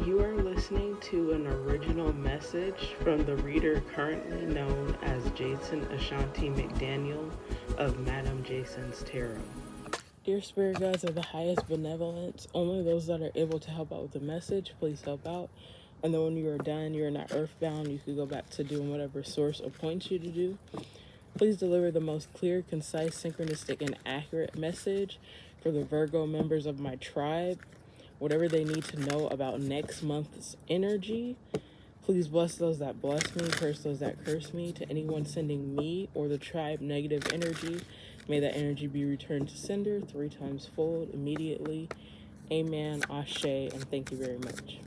You are listening to an original message from the reader currently known as Jason Ashanti McDaniel of Madam Jason's Tarot. Dear spirit guides of the highest benevolence, only those that are able to help out with the message, please help out. And then when you are done, you're not earthbound, you can go back to doing whatever source appoints you to do. Please deliver the most clear, concise, synchronistic, and accurate message for the Virgo members of my tribe. Whatever they need to know about next month's energy. Please bless those that bless me, curse those that curse me. To anyone sending me or the tribe negative energy, may that energy be returned to sender 3 times fold immediately. Amen, Ashe, and thank you very much.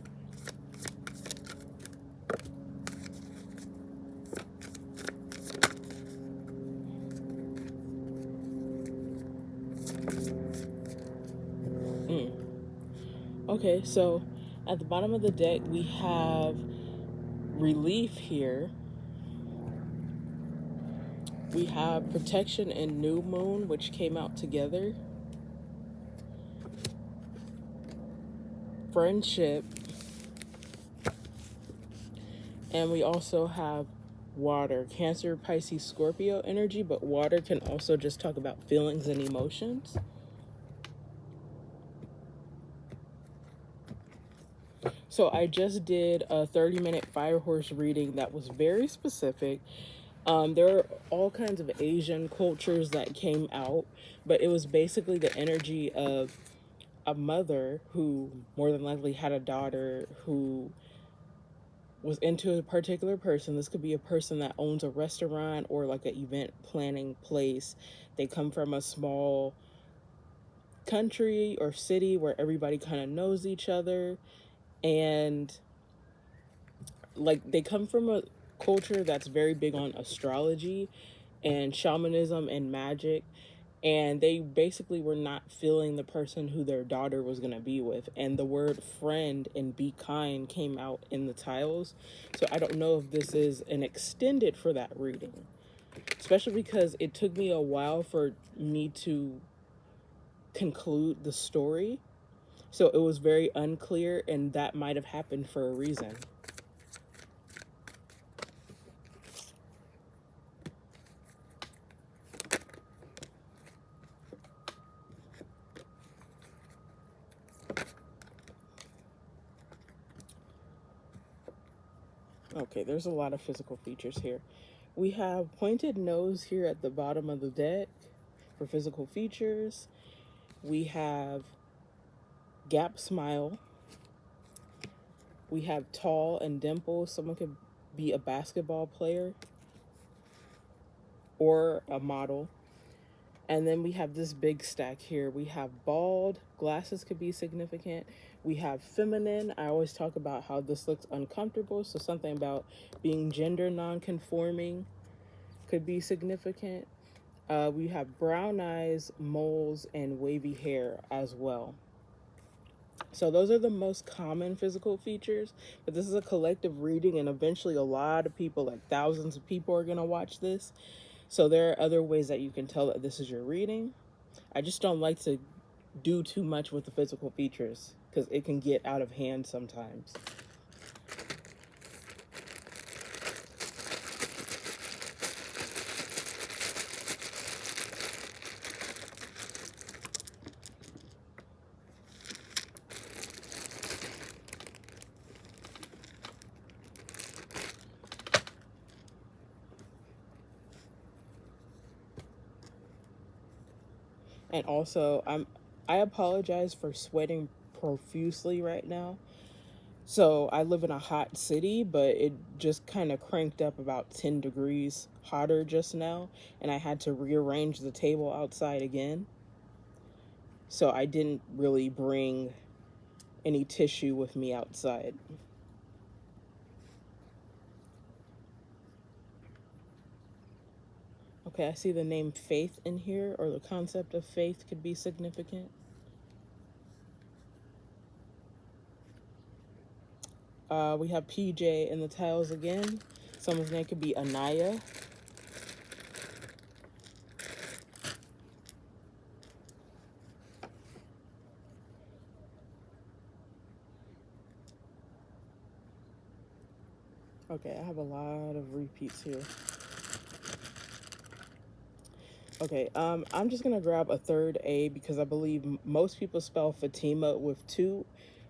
Okay, so at the bottom of the deck, we have relief here. We have protection and new moon, which came out together. Friendship. And we also have water, Cancer, Pisces, Scorpio energy, but water can also just talk about feelings and emotions. So I just did a 30-minute fire horse reading that was very specific. There are all kinds of Asian cultures that came out, but it was basically the energy of a mother who more than likely had a daughter who was into a particular person. This could be a person that owns a restaurant or like an event planning place. They come from a small country or city where everybody kind of knows each other, and like they come from a culture that's very big on astrology and shamanism and magic, and they basically were not feeling the person who their daughter was going to be with, and the word friend and be kind came out in the tiles. So I don't know if this is an extended for that reading, especially because it took me a while for me to conclude the story, so it was very unclear, and that might have happened for a reason. Okay, there's a lot of physical features here. We have pointed nose here at the bottom of the deck for physical features. We have gap smile. We have tall and dimples. Someone could be a basketball player or a model. And then we have this big stack here. We have bald, glasses could be significant. We have feminine. I always talk about how this looks uncomfortable, so something about being gender non-conforming could be significant. We have brown eyes, moles, and wavy hair as well. So those are the most common physical features, but this is a collective reading, and eventually a lot of people, like thousands of people, are gonna watch this. So there are other ways that you can tell that this is your reading. I just don't like to do too much with the physical features because it can get out of hand sometimes. And also, I apologize for sweating profusely right now. So I live in a hot city, but it just kind of cranked up about 10 degrees hotter just now, and I had to rearrange the table outside again. So I didn't really bring any tissue with me outside. Okay, I see the name Faith in here, or the concept of faith could be significant. We have PJ in the tiles again. Someone's name could be Anaya. Okay, I have a lot of repeats here. Okay, I'm just gonna grab a third A because I believe most people spell Fatima with two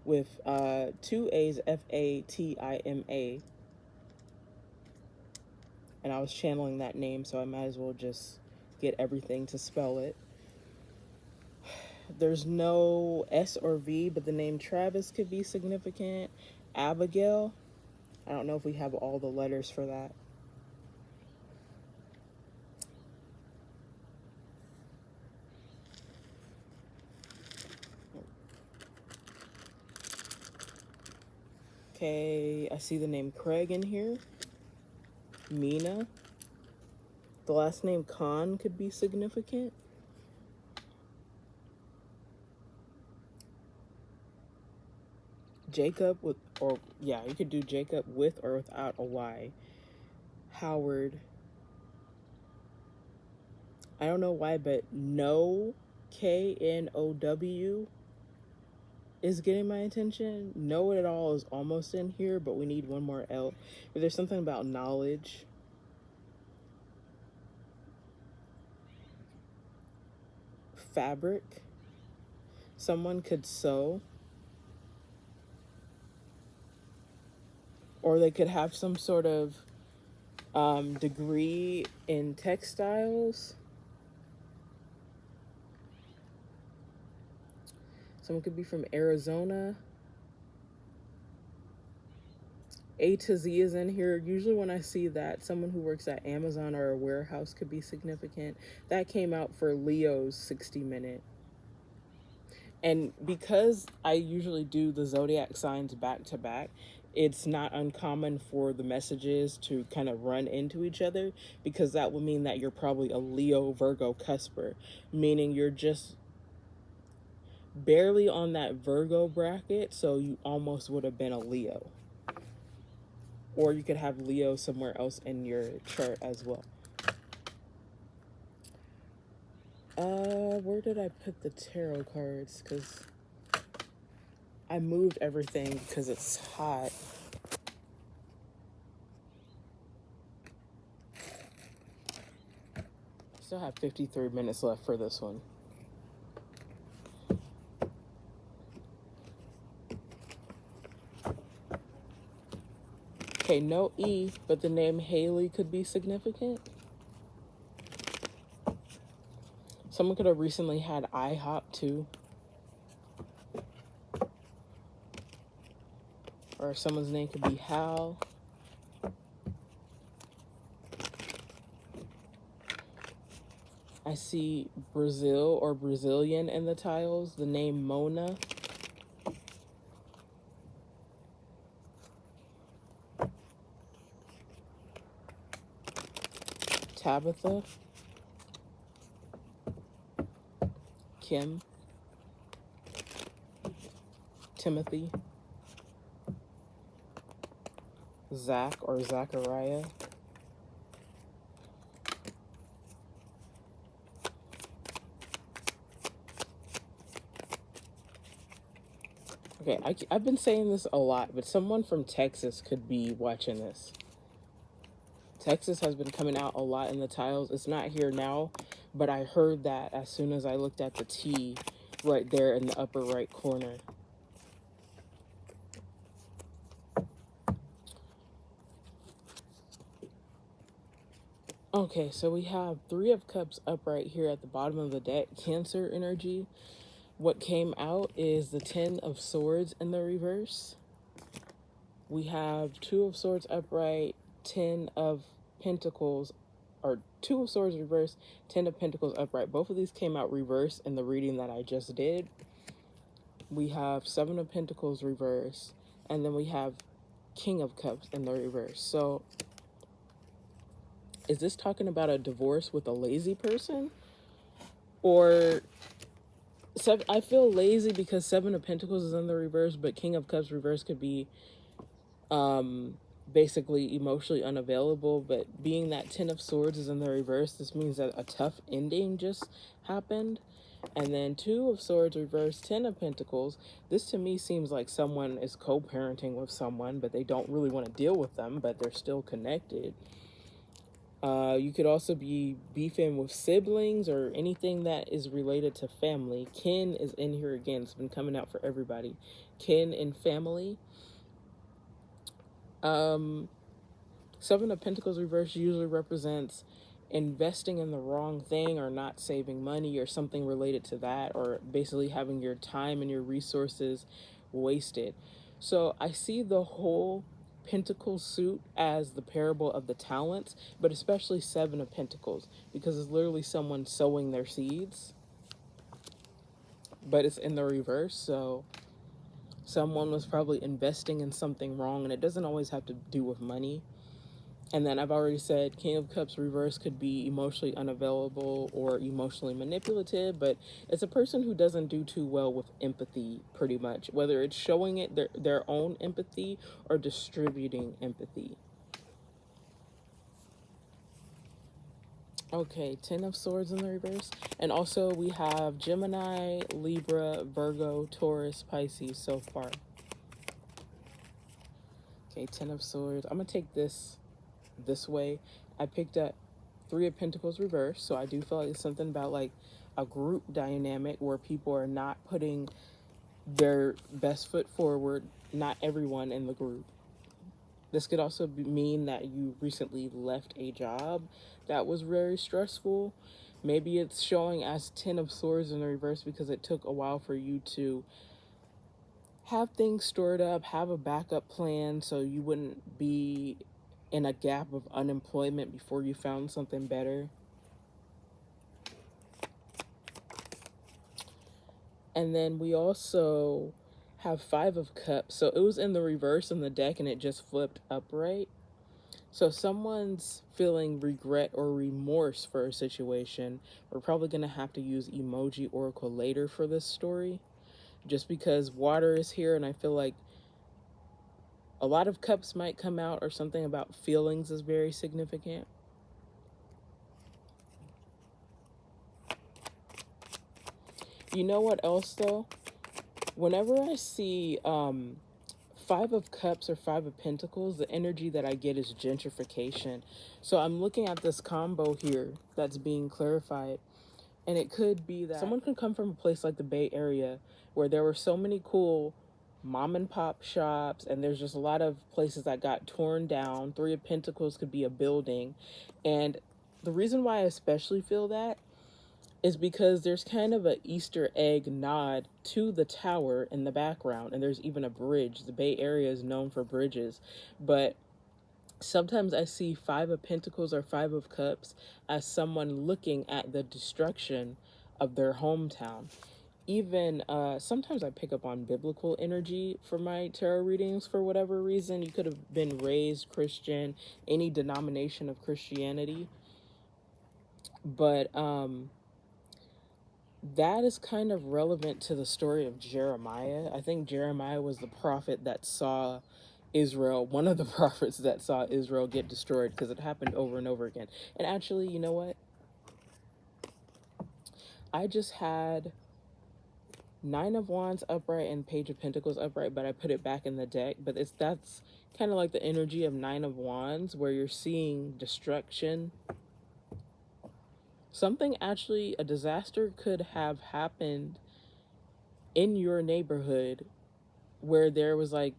A's, Fatima, and I was channeling that name, so I might as well just get everything to spell it. There's no S or V, but the name Travis could be significant. Abigail, I don't know if we have all the letters for that. Okay, I see the name Craig in here. Mina. The last name Khan could be significant. Jacob with, or yeah, you could do Jacob with or without a Y. Howard. I don't know why, but no, Know is getting my attention. Know it all is almost in here, but we need one more L. But there's something about knowledge. Fabric. Someone could sew. Or they could have some sort of degree in textiles. Someone could be from Arizona. A to Z is in here. Usually when I see that, someone who works at Amazon or a warehouse could be significant. That came out for Leo's 60-minute. And because I usually do the zodiac signs back to back, it's not uncommon for the messages to kind of run into each other, because that would mean that you're probably a Leo Virgo cusper, meaning you're just barely on that Virgo bracket, so you almost would have been a Leo. Or you could have Leo somewhere else in your chart as well. Where did I put the tarot cards? Because I moved everything because it's hot. Still have 53 minutes left for this one. Okay, no E, but the name Haley could be significant. Someone could have recently had IHOP too. Or someone's name could be Hal. I see Brazil or Brazilian in the tiles. The name Mona. Tabitha. Kim. Timothy. Zach or Zachariah. Okay, I've been saying this a lot, but someone from Texas could be watching this. Texas has been coming out a lot in the tiles. It's not here now, but I heard that as soon as I looked at the T right there in the upper right corner. Okay, so we have Three of Cups up right here at the bottom of the deck. Cancer energy. What came out is the Ten of Swords in the reverse. We have Two of Swords upright, Ten of Pentacles, or Two of Swords reverse, Ten of Pentacles upright. Both of these came out reverse in the reading that I just did. We have Seven of Pentacles reverse, and then we have King of Cups in the reverse. So is this talking about a divorce with a lazy person? Or I feel lazy because Seven of Pentacles is in the reverse, but King of Cups reverse could be basically emotionally unavailable. But being that Ten of Swords is in the reverse, this means that a tough ending just happened. And then Two of Swords reversed, Ten of Pentacles. This to me seems like someone is co-parenting with someone, but they don't really want to deal with them, but they're still connected. You could also be beefing with siblings or anything that is related to family. Kin is in here again. It's been coming out for everybody. Kin and family. Seven of Pentacles reverse usually represents investing in the wrong thing or not saving money or something related to that, or basically having your time and your resources wasted. So I see the whole Pentacle suit as the parable of the talents, but especially Seven of Pentacles, because it's literally someone sowing their seeds, but it's in the reverse. So someone was probably investing in something wrong, and it doesn't always have to do with money. And then I've already said King of Cups reverse could be emotionally unavailable or emotionally manipulative, but it's a person who doesn't do too well with empathy, pretty much, whether it's showing it their own empathy or distributing empathy. Okay, Ten of Swords in the reverse. And also we have Gemini, Libra, Virgo, Taurus, Pisces so far. Okay, Ten of Swords. I'm going to take this way. I picked up Three of Pentacles reverse, so I do feel like it's something about like a group dynamic where people are not putting their best foot forward, not everyone in the group. This could also mean that you recently left a job that was very stressful. Maybe it's showing as Ten of Swords in the reverse because it took a while for you to have things stored up, have a backup plan so you wouldn't be in a gap of unemployment before you found something better. And then we also have Five of Cups. So it was in the reverse in the deck and it just flipped upright. So someone's feeling regret or remorse for a situation. We're probably going to have to use Emoji Oracle later for this story, just because water is here and I feel like a lot of cups might come out, or something about feelings is very significant. You know what else though? Whenever I see Five of Cups or Five of Pentacles, the energy that I get is gentrification. So I'm looking at this combo here that's being clarified. And it could be that someone could come from a place like the Bay Area where there were so many cool mom and pop shops, and there's just a lot of places that got torn down. Three of Pentacles could be a building. And the reason why I especially feel that is because there's kind of an Easter egg nod to the tower in the background, and there's even a bridge. The Bay Area is known for bridges, but sometimes I see Five of Pentacles or Five of Cups as someone looking at the destruction of their hometown. Even sometimes I pick up on biblical energy for my tarot readings for whatever reason. You could have been raised Christian, any denomination of Christianity, but that is kind of relevant to the story of Jeremiah. I think Jeremiah was the prophet that saw Israel, one of the prophets that saw Israel get destroyed, because it happened over and over again. And actually, you know what? I just had Nine of Wands upright and Page of Pentacles upright, but I put it back in the deck. But that's kind of like the energy of Nine of Wands, where you're seeing destruction. Something, actually, a disaster could have happened in your neighborhood where there was like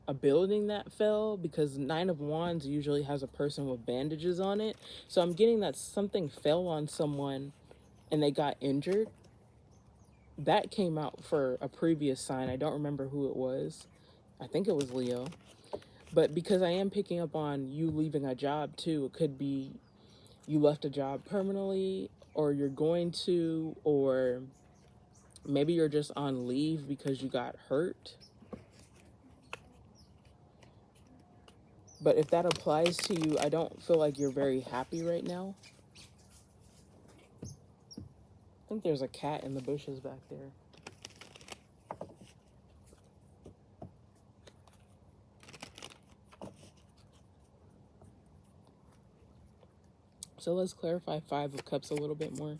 a building that fell, because Nine of Wands usually has a person with bandages on it. So I'm getting that something fell on someone and they got injured. That came out for a previous sign. I don't remember who it was. I think it was Leo. But because I am picking up on you leaving a job too, it could be you left a job permanently, or you're going to, or maybe you're just on leave because you got hurt. But if that applies to you, I don't feel like you're very happy right now. I think there's a cat in the bushes back there. So let's clarify Five of Cups a little bit more.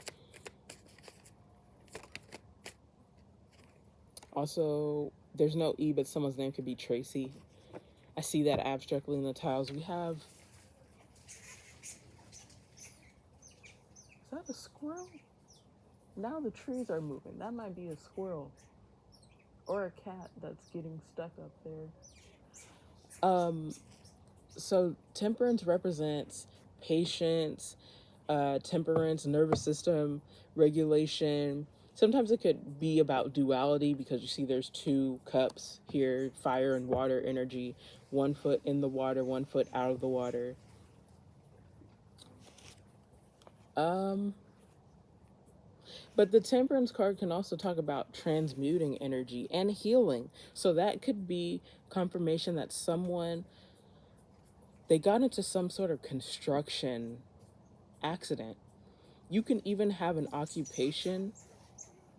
Also, there's no E, but someone's name could be Tracy. I see that abstractly in the tiles. We have, is that a squirrel? Now the trees are moving. That might be a squirrel or a cat that's getting stuck up there. So temperance represents patience, temperance, nervous system regulation. Sometimes it could be about duality because you see there's two cups here, fire and water energy, 1 foot in the water, 1 foot out of the water. But the temperance card can also talk about transmuting energy and healing. So that could be confirmation that someone, they got into some sort of construction accident. You can even have an occupation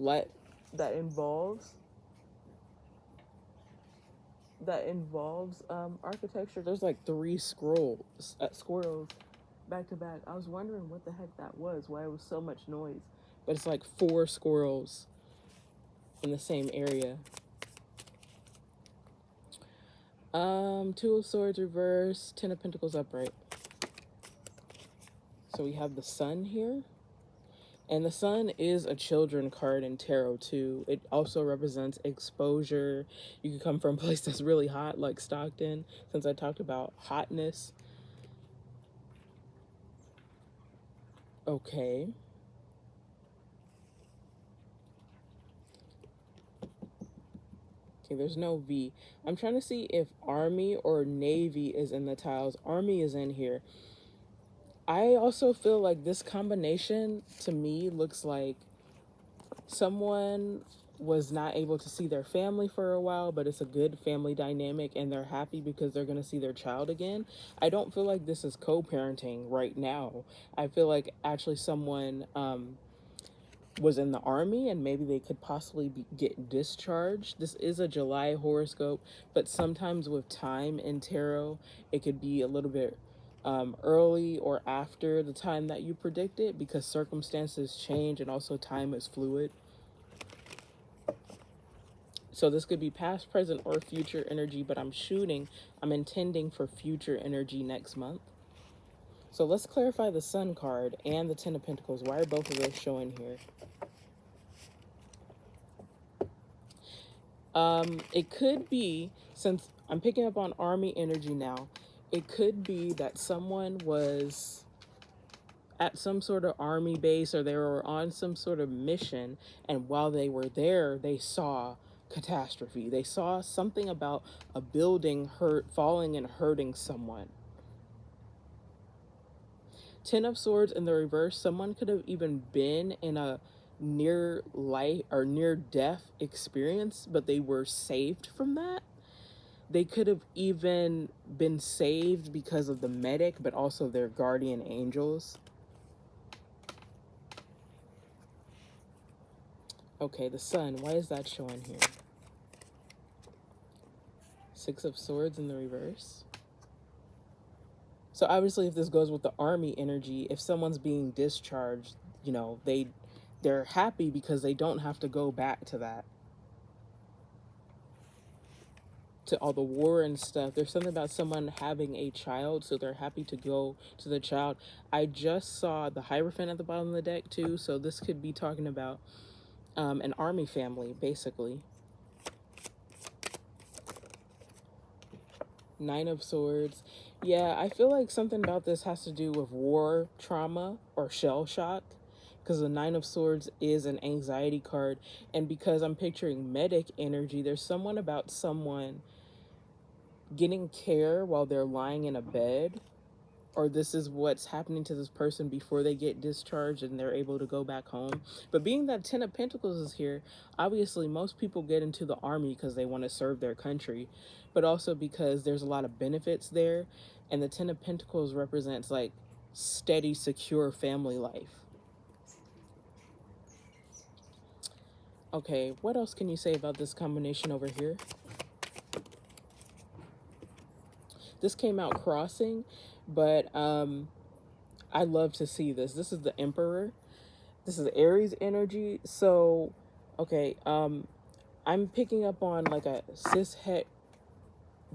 like that involves architecture. There's like three squirrels back to back. I was wondering what the heck that was, why it was so much noise. But it's like four squirrels in the same area. Two of Swords reverse, Ten of Pentacles upright. So we have the Sun here. And the Sun is a children card in tarot too. It also represents exposure. You could come from a place that's really hot like Stockton, since I talked about hotness. Okay. Okay, there's no V. I'm trying to see if Army or Navy is in the tiles. Army is in here. I also feel like this combination to me looks like someone was not able to see their family for a while, but it's a good family dynamic and they're happy because they're going to see their child again. I don't feel like this is co-parenting right now. I feel like actually someone was in the army and maybe they could possibly get discharged. This is a July horoscope, but sometimes with time in tarot, it could be a little bit early or after the time that you predict it because circumstances change and also time is fluid. So this could be past, present, or future energy, but I'm intending for future energy next month. So let's clarify the Sun card and the Ten of Pentacles. Why are both of those showing here? It could be, since I'm picking up on Army energy now, it could be that someone was at some sort of army base or they were on some sort of mission, and while they were there, they saw catastrophe. They saw something about a building falling and hurting someone. Ten of Swords in the reverse, someone could have even been in a near life or near death experience, but they were saved from that. They could have even been saved because of the medic, but also their guardian angels. Okay, the Sun, why is that showing here? Six of Swords in the reverse. So obviously if this goes with the Army energy, if someone's being discharged, you know, they're happy because they don't have to go back to that. To all the war and stuff. There's something about someone having a child, so they're happy to go to the child. I just saw the Hierophant at the bottom of the deck too, so this could be talking about an army family, basically. Nine of Swords. Yeah, I feel like something about this has to do with war trauma or shell shock, because the Nine of Swords is an anxiety card, and because I'm picturing medic energy, there's someone getting care while they're lying in a bed, or this is what's happening to this person before they get discharged and they're able to go back home. But being that Ten of Pentacles is here, obviously most people get into the army because they want to serve their country, but also because there's a lot of benefits there, and the Ten of Pentacles represents like steady, secure family life. Okay, what else can you say about this combination over here? This came out crossing, but I love to see this. This is the Emperor. This is Aries energy. So, okay, I'm picking up on like a cis het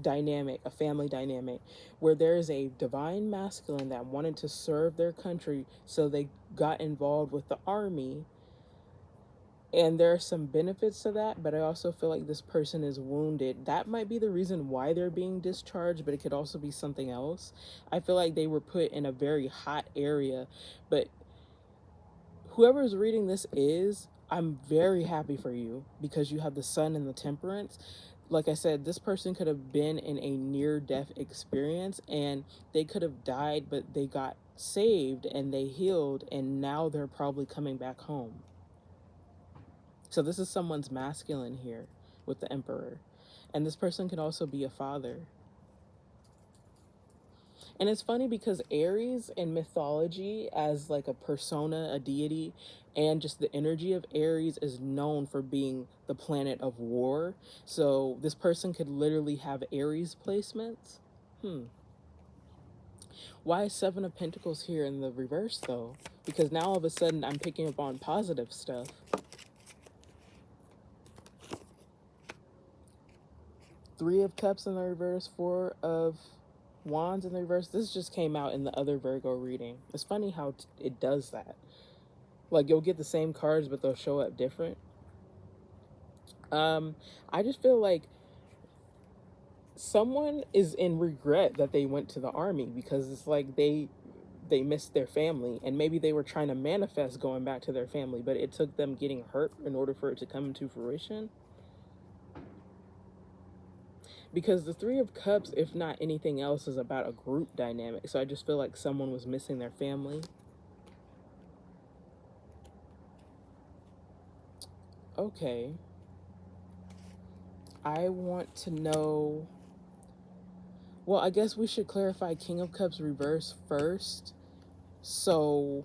dynamic, a family dynamic, where there is a divine masculine that wanted to serve their country, so they got involved with the army. And there are some benefits to that, but I also feel like this person is wounded. That might be the reason why they're being discharged, but it could also be something else. I feel like they were put in a very hot area, but whoever's reading this is, I'm very happy for you because you have the sun and the temperance. Like I said, this person could have been in a near death experience and they could have died, but they got saved and they healed, and now they're probably coming back home. So this is someone's masculine here with the emperor. And this person could also be a father. And it's funny because Aries in mythology, as like a persona, a deity, and just the energy of Aries is known for being the planet of war. So this person could literally have Aries placements. Why is Seven of Pentacles here in the reverse though? Because now all of a sudden I'm picking up on positive stuff. Three of Cups in the reverse, Four of Wands in the reverse. This just came out in the other Virgo reading. It's funny how it does that. Like, you'll get the same cards, but they'll show up different. I just feel like someone is in regret that they went to the army, because it's like they missed their family, and maybe they were trying to manifest going back to their family, but it took them getting hurt in order for it to come into fruition. Because the Three of Cups, if not anything else, is about a group dynamic. So I just feel like someone was missing their family. Okay. I want to know... Well, I guess we should clarify King of Cups reverse first, so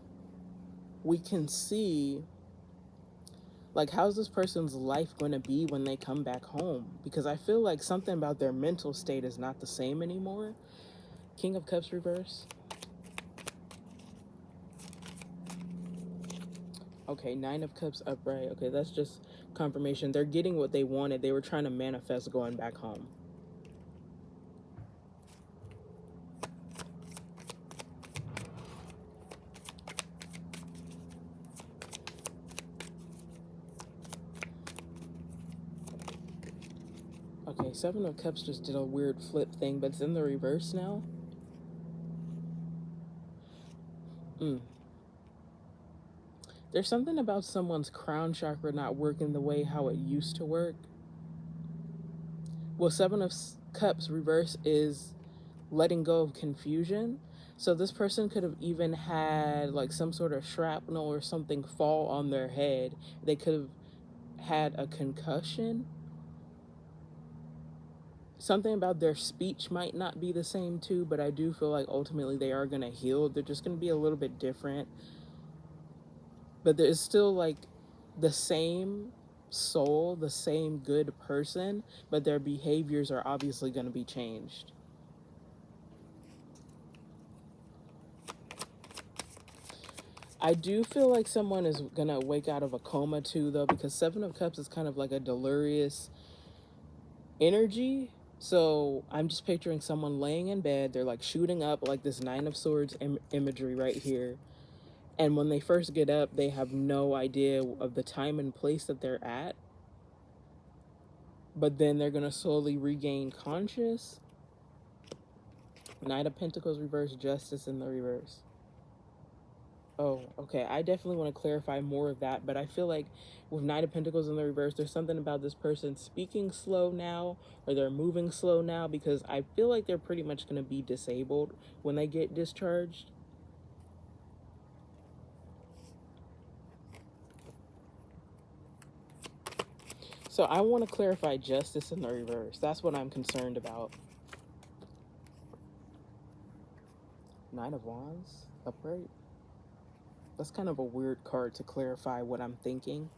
we can see, like, how's this person's life going to be when they come back home? Because I feel like something about their mental state is not the same anymore. King of Cups reverse. Okay, Nine of Cups upright. Okay, that's just confirmation. They're getting what they wanted. They were trying to manifest going back home. Okay, Seven of Cups just did a weird flip thing, but it's in the reverse now. There's something about someone's crown chakra not working the way how it used to work. Well, Seven of Cups reverse is letting go of confusion. So this person could have even had like some sort of shrapnel or something fall on their head. They could have had a concussion. Something about their speech might not be the same too, but I do feel like ultimately they are going to heal. They're just going to be a little bit different. But there's still like the same soul, the same good person, but their behaviors are obviously going to be changed. I do feel like someone is going to wake out of a coma too, though, because Seven of Cups is kind of like a delirious energy. So I'm just picturing someone laying in bed. They're like shooting up like this Nine of Swords imagery right here. And when they first get up, they have no idea of the time and place that they're at. But then they're going to slowly regain conscious. Knight of Pentacles reverse, Justice in the reverse. Oh, okay. I definitely want to clarify more of that, but I feel like with Knight of Pentacles in the reverse, there's something about this person speaking slow now, or they're moving slow now, because I feel like they're pretty much going to be disabled when they get discharged. So I want to clarify Justice in the reverse. That's what I'm concerned about. Nine of Wands, upright. That's kind of a weird card to clarify what I'm thinking.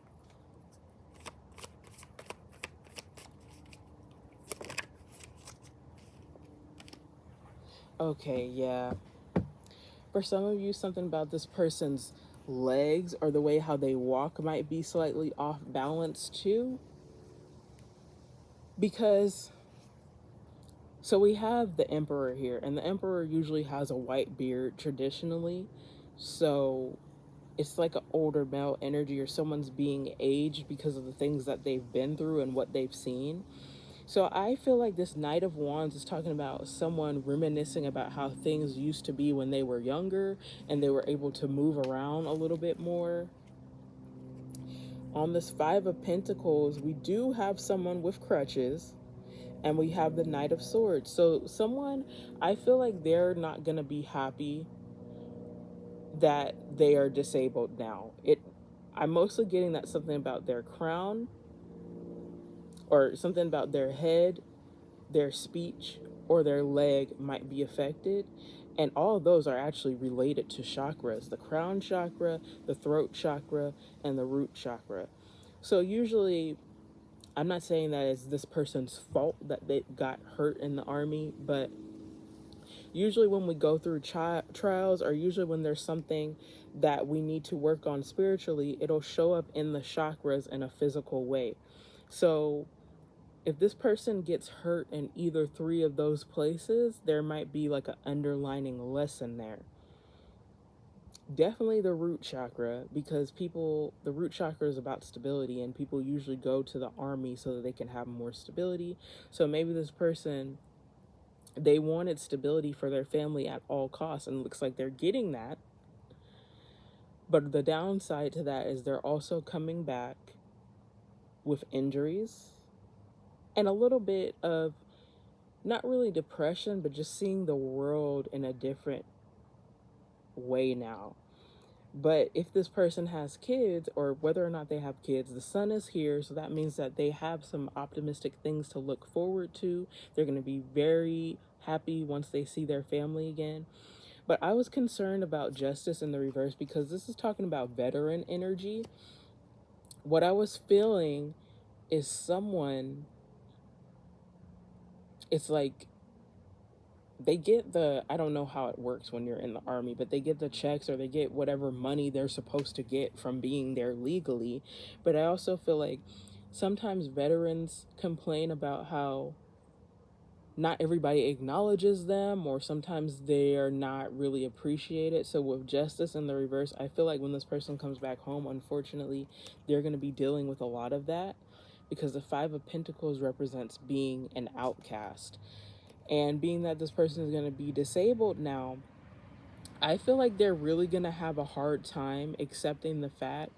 Okay, yeah. For some of you, something about this person's legs or the way how they walk might be slightly off balance too. Because, so we have the emperor here, and the emperor usually has a white beard traditionally. So it's like an older male energy, or someone's being aged because of the things that they've been through and what they've seen. So I feel like this Knight of Wands is talking about someone reminiscing about how things used to be when they were younger and they were able to move around a little bit more. On this Five of Pentacles, we do have someone with crutches, and we have the Knight of Swords. So someone, I feel like they're not going to be happy that they are disabled now. I'm mostly getting that something about their crown, or something about their head, their speech, or their leg might be affected. And all of those are actually related to chakras: the crown chakra, the throat chakra, and the root chakra. So usually, I'm not saying that it's this person's fault that they got hurt in the army, but usually when we go through trials, or usually when there's something that we need to work on spiritually, it'll show up in the chakras in a physical way. So if this person gets hurt in either three of those places, there might be like an underlining lesson there. Definitely the root chakra, because the root chakra is about stability, and people usually go to the army so that they can have more stability. So maybe this person, they wanted stability for their family at all costs, and it looks like they're getting that. But the downside to that is they're also coming back with injuries and a little bit of, not really depression, but just seeing the world in a different way now. But if this person has kids, or whether or not they have kids, the sun is here, so that means that they have some optimistic things to look forward to. They're going to be very happy once they see their family again. But I was concerned about justice in the reverse, because this is talking about veteran energy. What I was feeling is someone, it's like they get I don't know how it works when you're in the army, but they get the checks, or they get whatever money they're supposed to get from being there legally. But I also feel like sometimes veterans complain about how not everybody acknowledges them, or sometimes they are not really appreciated. So with justice in the reverse, I feel like when this person comes back home, unfortunately, they're going to be dealing with a lot of that, because the Five of Pentacles represents being an outcast. And being that this person is going to be disabled now, I feel like they're really going to have a hard time accepting the fact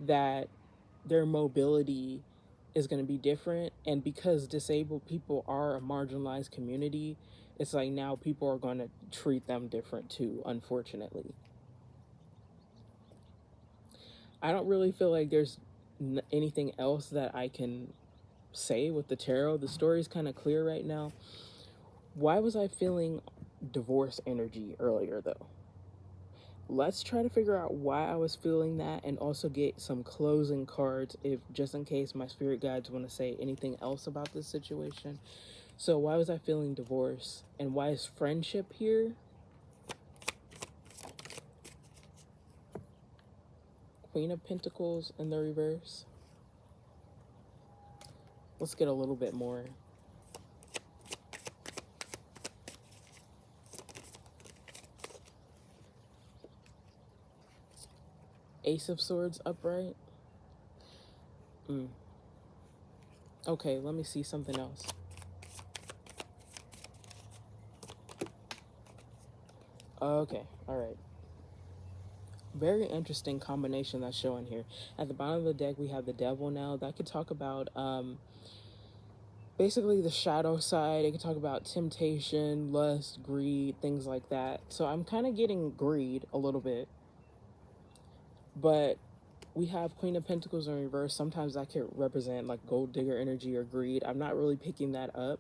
that their mobility is going to be different. And because disabled people are a marginalized community, it's like now people are going to treat them different too, unfortunately. I don't really feel like there's anything else that I can say with the tarot. The story is kind of clear right now. Why was I feeling divorce energy earlier though? Let's try to figure out why I was feeling that, and also get some closing cards, if just in case my spirit guides want to say anything else about this situation. So why was I feeling divorce, and why is friendship here? Queen of Pentacles in the reverse. Let's get a little bit more. Ace of Swords upright. Okay, let me see something else. Okay, all right. Very interesting combination that's showing here. At the bottom of the deck, we have the Devil now. That could talk about basically the shadow side. It could talk about temptation, lust, greed, things like that. So I'm kind of getting greed a little bit. But we have Queen of Pentacles in reverse. Sometimes that could represent like gold digger energy or greed. I'm not really picking that up.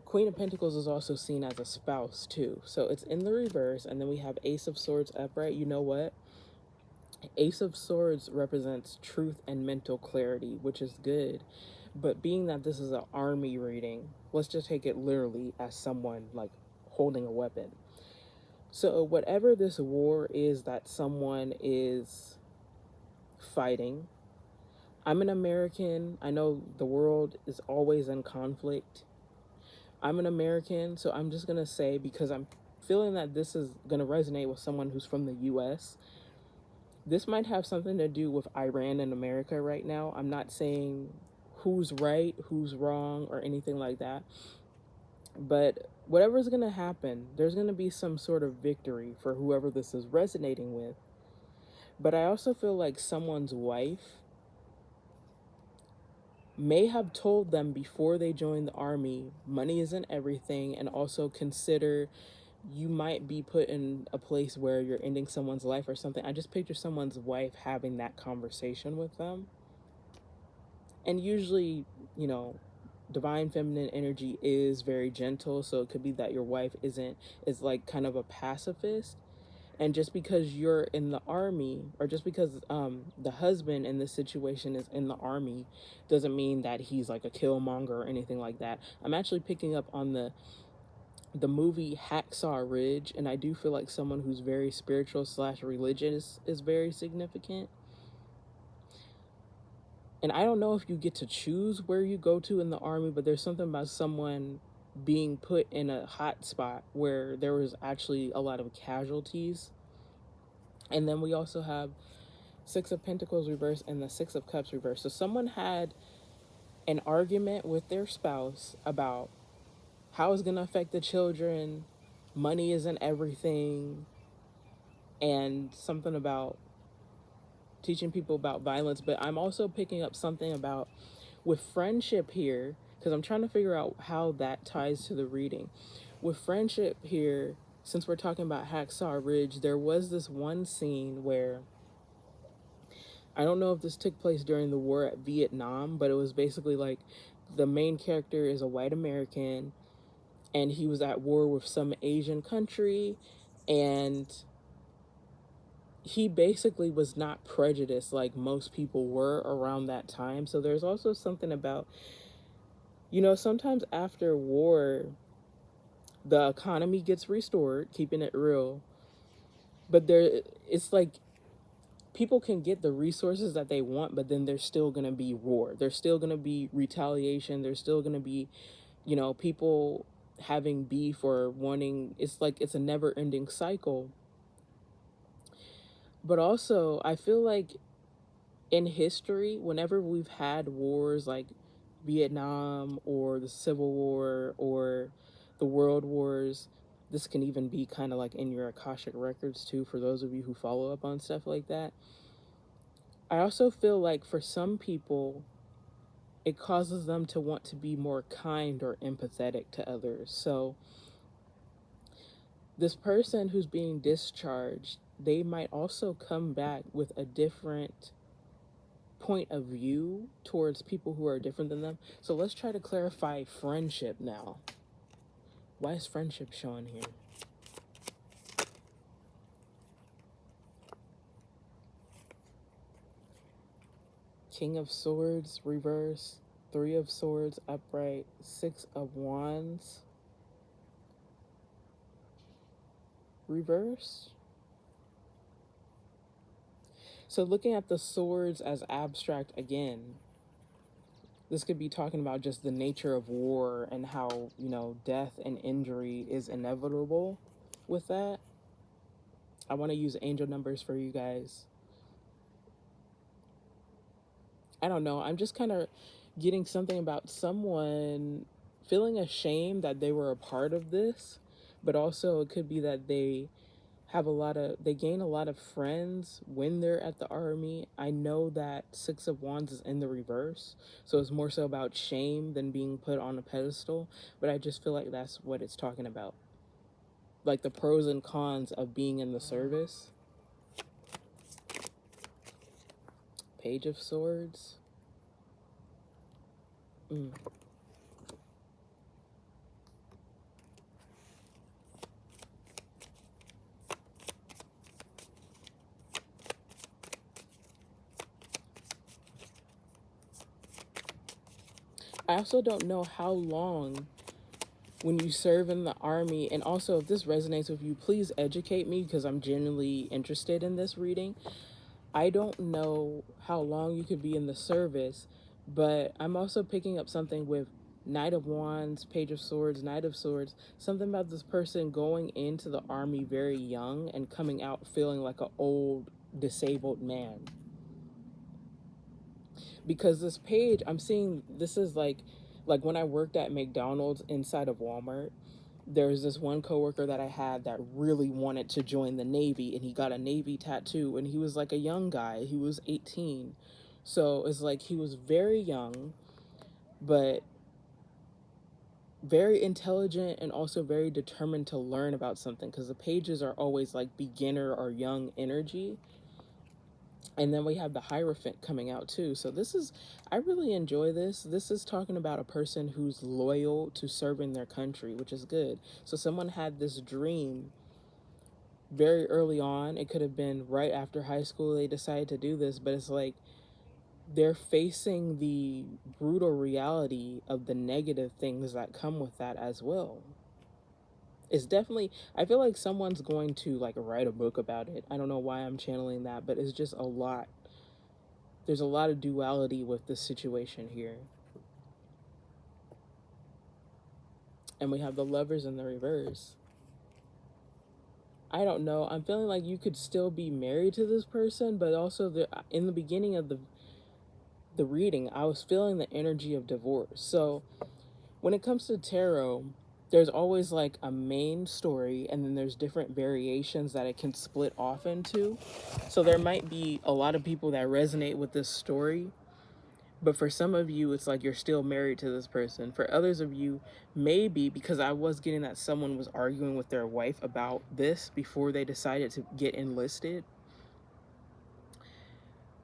Queen of Pentacles is also seen as a spouse too. So it's in the reverse. And then we have Ace of Swords upright. You know what? Ace of Swords represents truth and mental clarity, which is good. But being that this is an army reading, let's just take it literally as someone like holding a weapon. So whatever this war is that someone is fighting, I'm an American. I know the world is always in conflict. I'm an American, so I'm just going to say, because I'm feeling that this is going to resonate with someone who's from the US, this might have something to do with Iran and America right now. I'm not saying who's right, who's wrong, or anything like that. But whatever's going to happen, there's going to be some sort of victory for whoever this is resonating with. But I also feel like someone's wife may have told them before they joined the army, money isn't everything, and also consider you might be put in a place where you're ending someone's life or something. I just picture someone's wife having that conversation with them. And usually, you know, divine feminine energy is very gentle, so it could be that your wife is like kind of a pacifist. And just because you're in the army, or just because the husband in this situation is in the army, doesn't mean that he's like a killmonger or anything like that. I'm actually picking up on the movie Hacksaw Ridge, and I do feel like someone who's very spiritual / religious is very significant. And I don't know if you get to choose where you go to in the army, but there's something about someone being put in a hot spot where there was actually a lot of casualties. And then we also have Six of Pentacles reverse and the Six of Cups reverse. So someone had an argument with their spouse about how it's going to affect the children, money isn't everything, and something about teaching people about violence. But I'm also picking up something about with friendship here, because I'm trying to figure out how that ties to the reading. With friendship here, since we're talking about Hacksaw Ridge, there was this one scene where, I don't know if this took place during the war at Vietnam, but it was basically like the main character is a white American and he was at war with some Asian country, and he basically was not prejudiced like most people were around that time. So there's also something about, you know, sometimes after war, the economy gets restored, keeping it real, but it's like people can get the resources that they want, but then there's still going to be war. There's still going to be retaliation. There's still going to be, you know, people having beef or wanting, it's like it's a never ending cycle. But also, I feel like in history, whenever we've had wars like Vietnam or the Civil War or the World Wars, this can even be kind of like in your Akashic records too, for those of you who follow up on stuff like that. I also feel like for some people, it causes them to want to be more kind or empathetic to others. So this person who's being discharged, they might also come back with a different point of view towards people who are different than them. So let's try to clarify friendship now. Why is friendship showing here? King of Swords reverse, Three of Swords upright, Six of Wands reverse. So looking at the swords as abstract again, this could be talking about just the nature of war and how, you know, death and injury is inevitable with that. I want to use angel numbers for you guys. I don't know. I'm just kind of getting something about someone feeling ashamed that they were a part of this, but also it could be that they gain a lot of friends when they're at the army. I know that Six of Wands is in the reverse, so it's more so about shame than being put on a pedestal, but I just feel like that's what it's talking about. Like the pros and cons of being in the service. Page of Swords. I also don't know how long when you serve in the army, and also if this resonates with you, please educate me because I'm genuinely interested in this reading. I don't know how long you could be in the service, but I'm also picking up something with Knight of Wands, Page of Swords, Knight of Swords, something about this person going into the army very young and coming out feeling like an old, disabled man. Because this page, I'm seeing, this is like when I worked at McDonald's inside of Walmart, there's this one coworker that I had that really wanted to join the Navy, and he got a Navy tattoo, and he was like a young guy. He was 18. So it's like he was very young, but very intelligent and also very determined to learn about something, because the pages are always like beginner or young energy. And then we have the Hierophant coming out too. So this is, I really enjoy this. This is talking about a person who's loyal to serving their country, which is good. So someone had this dream very early on. It could have been right after high school they decided to do this, but it's like they're facing the brutal reality of the negative things that come with that as well. It's definitely, I feel like someone's going to like write a book about it. I don't know why I'm channeling that, but it's just a lot. There's a lot of duality with this situation here. And we have the Lovers in the reverse. I don't know. I'm feeling like you could still be married to this person, but also in the beginning of the reading, I was feeling the energy of divorce. So when it comes to tarot, there's always like a main story, and then there's different variations that it can split off into. So there might be a lot of people that resonate with this story, but for some of you, it's like you're still married to this person. For others of you, maybe, because I was getting that someone was arguing with their wife about this before they decided to get enlisted.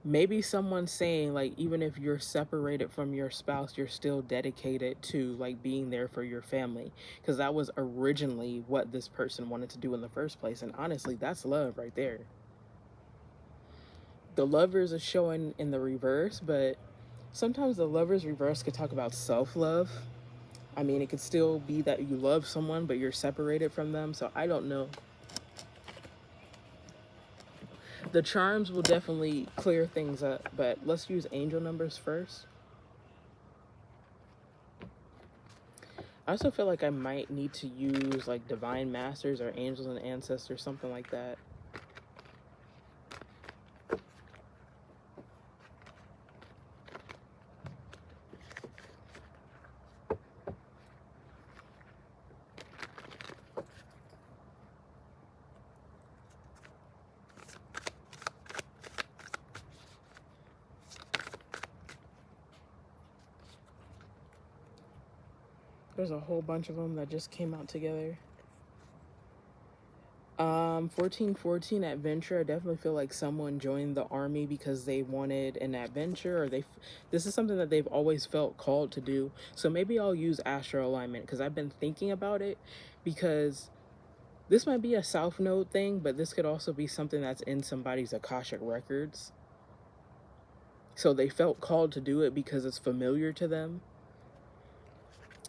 Maybe someone's saying, like, even if you're separated from your spouse, you're still dedicated to like being there for your family, because that was originally what this person wanted to do in the first place. And honestly, that's love right there. The Lovers is showing in the reverse, but sometimes the Lovers reverse could talk about self-love. I mean, it could still be that you love someone but you're separated from them, so I don't know. The charms will definitely clear things up, but let's use angel numbers first. I also feel like I might need to use like divine masters or angels and ancestors, something like that. There's a whole bunch of them that just came out together. 1414 adventure. I definitely feel like someone joined the army because they wanted an adventure, or this is something that they've always felt called to do. So maybe I'll use astro alignment, because I've been thinking about it, because this might be a South Node thing, but this could also be something that's in somebody's Akashic records. So they felt called to do it because it's familiar to them.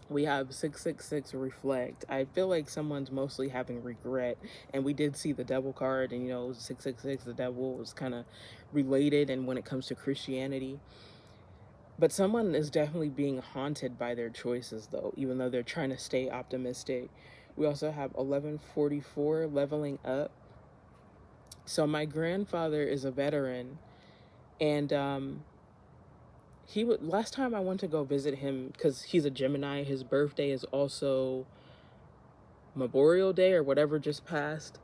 We have 666 reflect. I feel like someone's mostly having regret, and we did see the devil card, and 666, the devil, was kind of related, and when it comes to Christianity. But someone is definitely being haunted by their choices, though, even though they're trying to stay optimistic. We also have 1144 leveling up. So my grandfather is a veteran, and last time I went to go visit him, because he's a Gemini, his birthday is also Memorial Day or whatever just passed.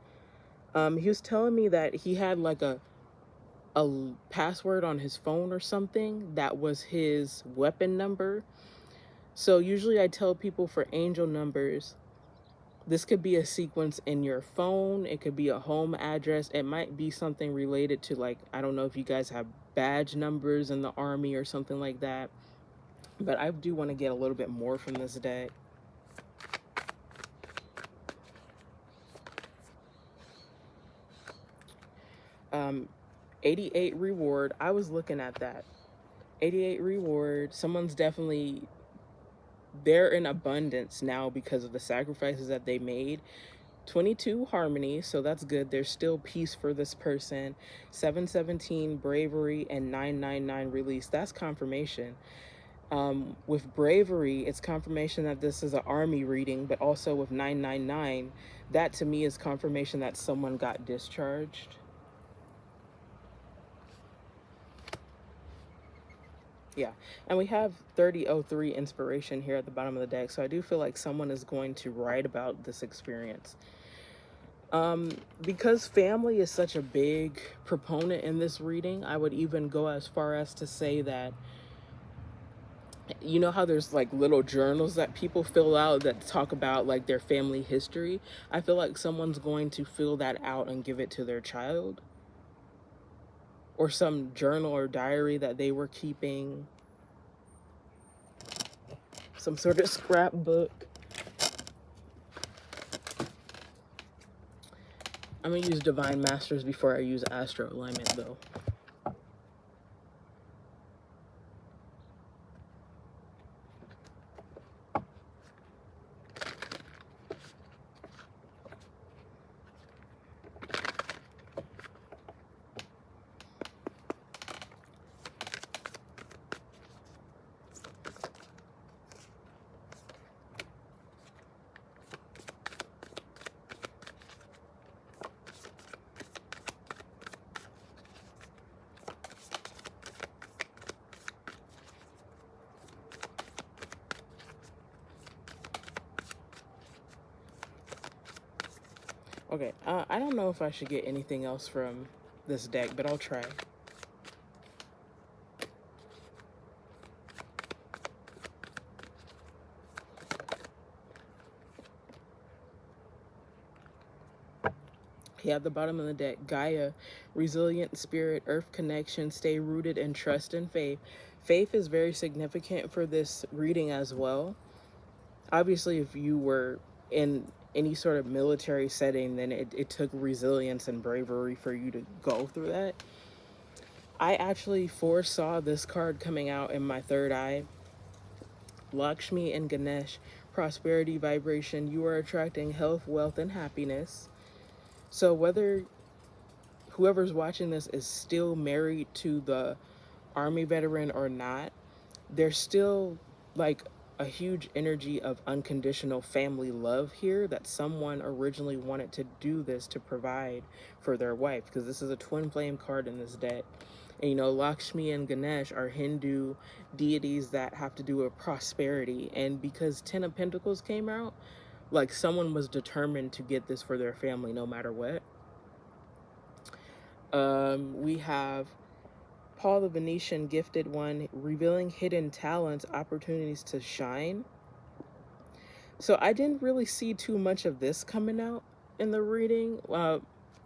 He was telling me that he had like a password on his phone or something that was his weapon number. So usually I tell people for angel numbers, this could be a sequence in your phone, it could be a home address, it might be something related to, like, I don't know if you guys have badge numbers in the army or something like that. But I do want to get a little bit more from this deck. 88 reward. I was looking at that. 88 reward. Someone's they're in abundance now because of the sacrifices that they made 22, harmony, so that's good. There's still peace for this person. 717, bravery, and 999, release. That's confirmation. With bravery, it's confirmation that this is an army reading, but also with 999, that to me is confirmation that someone got discharged. Yeah, and we have 3003 inspiration here at the bottom of the deck, so I do feel like someone is going to write about this experience. Because family is such a big proponent in this reading, I would even go as far as to say that, you know how there's like little journals that people fill out that talk about like their family history? I feel like someone's going to fill that out and give it to their child, or some journal or diary that they were keeping, some sort of scrapbook. I'm gonna use Divine Masters before I use Astro Alignment though. Okay, I don't know if I should get anything else from this deck, but I'll try. Yeah, at the bottom of the deck, Gaia, resilient spirit, earth connection, stay rooted in trust and faith. Faith is very significant for this reading as well. Obviously, if you were in any sort of military setting, then it took resilience and bravery for you to go through that. I actually foresaw this card coming out in my third eye. Lakshmi and Ganesh, prosperity vibration. You are attracting health, wealth, and happiness. So whether whoever's watching this is still married to the army veteran or not, there's still like a huge energy of unconditional family love here, that someone originally wanted to do this to provide for their wife, because this is a twin flame card in this deck. And you know, Lakshmi and Ganesh are Hindu deities that have to do with prosperity, and because 10 of Pentacles came out, like someone was determined to get this for their family no matter what. We have Paul the Venetian, gifted one, revealing hidden talents, opportunities to shine. So I didn't really see too much of this coming out in the reading.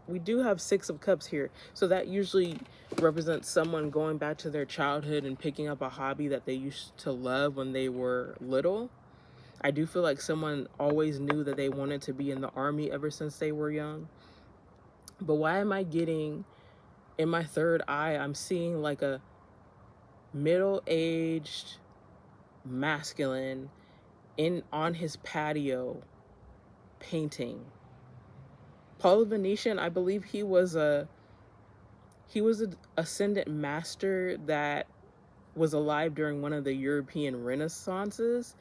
We do have 6 of Cups here, so that usually represents someone going back to their childhood and picking up a hobby that they used to love when they were little. I do feel like someone always knew that they wanted to be in the army ever since they were young. But why am I getting, in my third eye, I'm seeing like a middle-aged masculine on his patio painting. Paul the Venetian, I believe he was an ascendant master that was alive during one of the European Renaissances,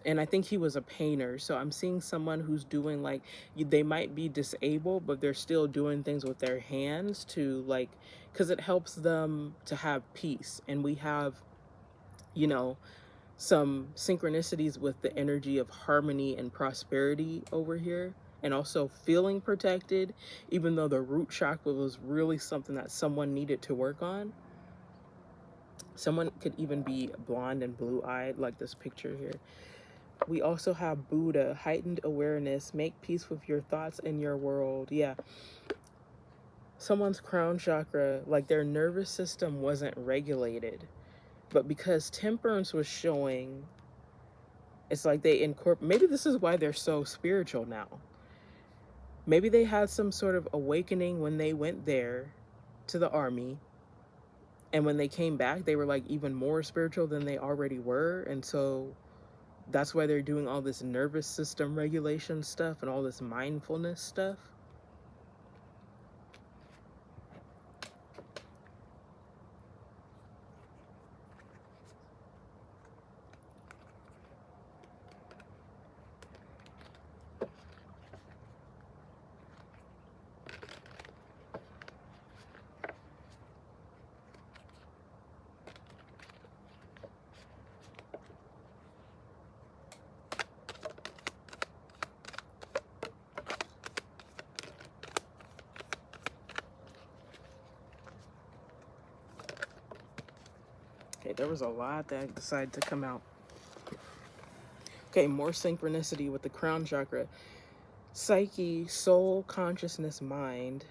and I think he was a painter. So I'm seeing someone who's doing like, they might be disabled, but they're still doing things with their hands to like, because it helps them to have peace. And we have, you know, some synchronicities with the energy of harmony and prosperity over here, and also feeling protected, even though the root chakra was really something that someone needed to work on. Someone could even be blonde and blue-eyed, like this picture here. We also have Buddha, heightened awareness, make peace with your thoughts and your world. Yeah. Someone's crown chakra, like their nervous system wasn't regulated. But because temperance was showing, it's like they incorporate, maybe this is why they're so spiritual now. Maybe they had some sort of awakening when they went there to the army. And when they came back, they were like even more spiritual than they already were. And so That's why they're doing all this nervous system regulation stuff and all this mindfulness stuff. Okay, there was a lot that decided to come out. Okay, more synchronicity with the crown chakra. Psyche, soul, consciousness, mind.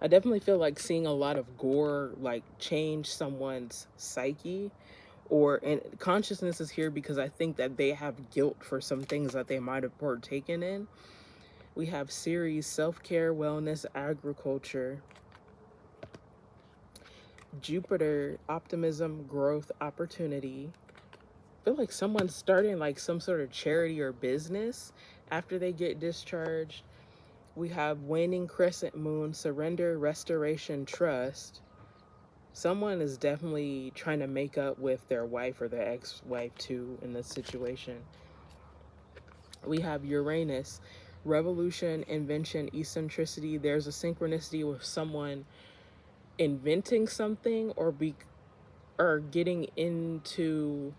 I definitely feel like seeing a lot of gore like change someone's psyche, or and consciousness is here because I think that they have guilt for some things that they might have partaken in. We have Ceres, self-care, wellness, agriculture. Jupiter, optimism, growth, opportunity. I feel like someone's starting like some sort of charity or business after they get discharged. We have waning crescent moon, surrender, restoration, trust. Someone is definitely trying to make up with their wife or their ex-wife too in this situation. We have Uranus, revolution, invention, eccentricity. There's a synchronicity with someone inventing something or getting into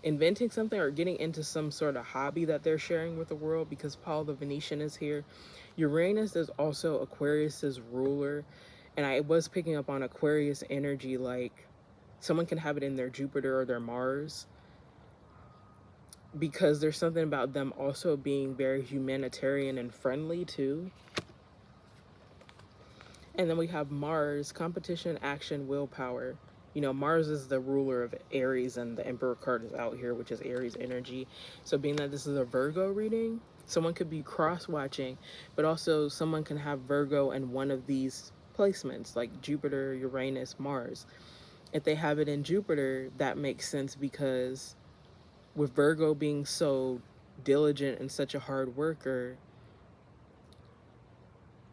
inventing something or getting into some sort of hobby that they're sharing with the world, because Paul the Venetian is here. Uranus is also Aquarius's ruler, and I was picking up on Aquarius energy, like someone can have it in their Jupiter or their Mars, because there's something about them also being very humanitarian and friendly too. And then we have Mars, competition, action, willpower. You know, Mars is the ruler of Aries, and the Emperor card is out here, which is Aries energy. So being that this is a Virgo reading, someone could be cross-watching, but also someone can have Virgo in one of these placements, like Jupiter, Uranus, Mars. If they have it in Jupiter, that makes sense, because with Virgo being so diligent and such a hard worker,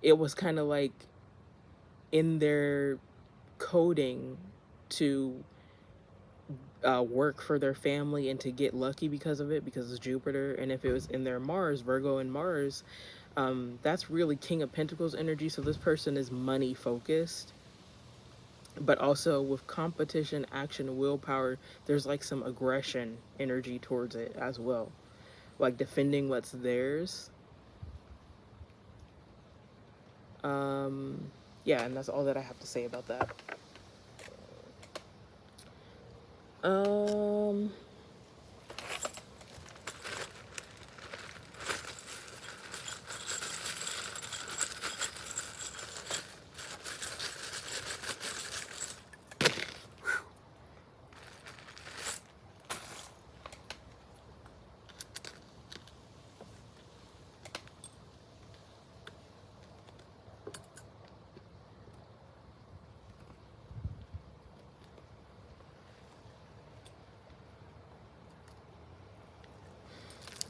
it was kind of like in their coding to work for their family and to get lucky because of it, because it's Jupiter. And if it was in their Mars, Virgo and Mars, that's really King of Pentacles energy. So this person is money focused, but also with competition, action, willpower, there's like some aggression energy towards it as well, like defending what's theirs. Yeah, and that's all that I have to say about that. Um,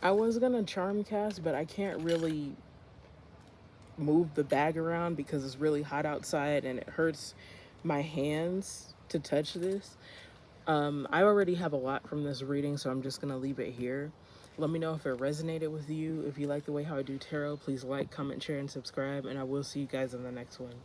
I was gonna charm cast, but I can't really move the bag around because it's really hot outside and it hurts my hands to touch this. I already have a lot from this reading, so I'm just gonna leave it here. Let me know if it resonated with you. If you like the way how I do tarot, please like, comment, share, and subscribe, and I will see you guys in the next one.